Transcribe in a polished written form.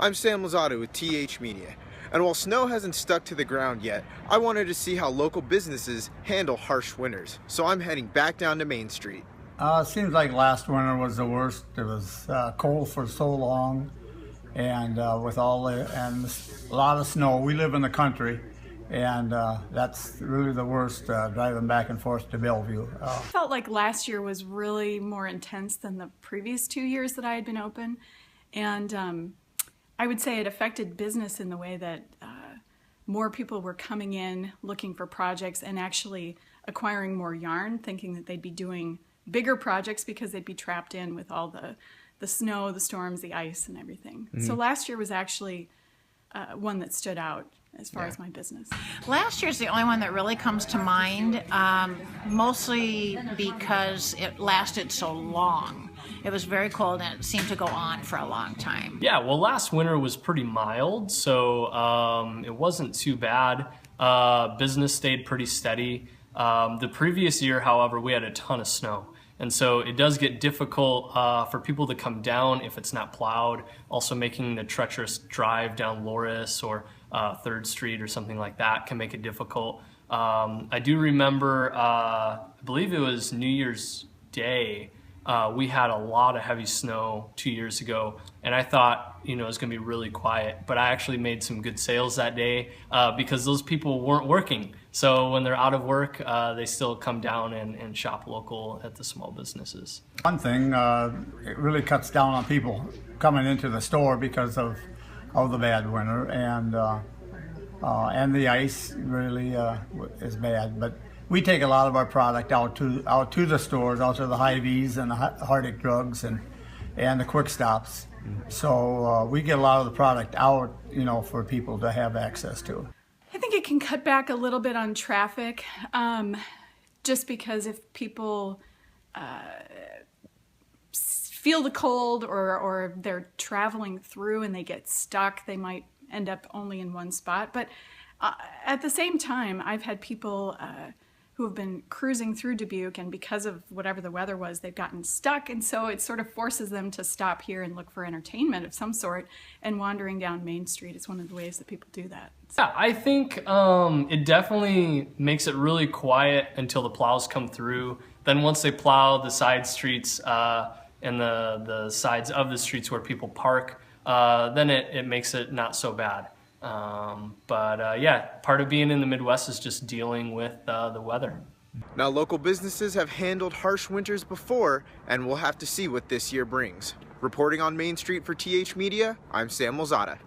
I'm Sam Lozada with TH Media, and while snow hasn't stuck to the ground yet, I wanted to see how local businesses handle harsh winters, so I'm heading back down to Main Street. It seems like last winter was the worst. It was cold for so long, and with a lot of snow. We live in the country, and that's really the worst, driving back and forth to Bellevue. I felt like last year was really more intense than the previous 2 years that I had been open, and I would say it affected business in the way that more people were coming in looking for projects and actually acquiring more yarn, thinking that they'd be doing bigger projects because they'd be trapped in with all the snow, the storms, the ice, and everything. Mm-hmm. So last year was actually one that stood out as far as my business. Last year's the only one that really comes to mind, mostly because it lasted so long. It was very cold and it seemed to go on for a long time. Yeah, well, last winter was pretty mild, so it wasn't too bad. Business stayed pretty steady. The previous year, however, we had a ton of snow. And so it does get difficult for people to come down if it's not plowed. Also making the treacherous drive down Loris or 3rd Street or something like that can make it difficult. I do remember, I believe it was New Year's Day, we had a lot of heavy snow 2 years ago, and I thought, it was going to be really quiet, but I actually made some good sales that day because those people weren't working. So when they're out of work, they still come down and shop local at the small businesses. One thing, it really cuts down on people coming into the store because of the bad winter, and the ice really is bad. But we take a lot of our product out to the stores, out to the Hy-Vees and the Hardic Drugs and the Quick Stops. So we get a lot of the product out, for people to have access to. I think it can cut back a little bit on traffic, just because if people feel the cold or they're traveling through and they get stuck, they might end up only in one spot. But at the same time, I've had people who have been cruising through Dubuque, and because of whatever the weather was, they've gotten stuck, and so it sort of forces them to stop here and look for entertainment of some sort, and wandering down Main Street is one of the ways that people do that. So. Yeah, I think it definitely makes it really quiet until the plows come through. Then once they plow the side streets and the sides of the streets where people park, then it makes it not so bad. Yeah, part of being in the Midwest is just dealing with the weather. Now, local businesses have handled harsh winters before, and we'll have to see what this year brings. Reporting on Main Street for TH Media, I'm Sam Lozada.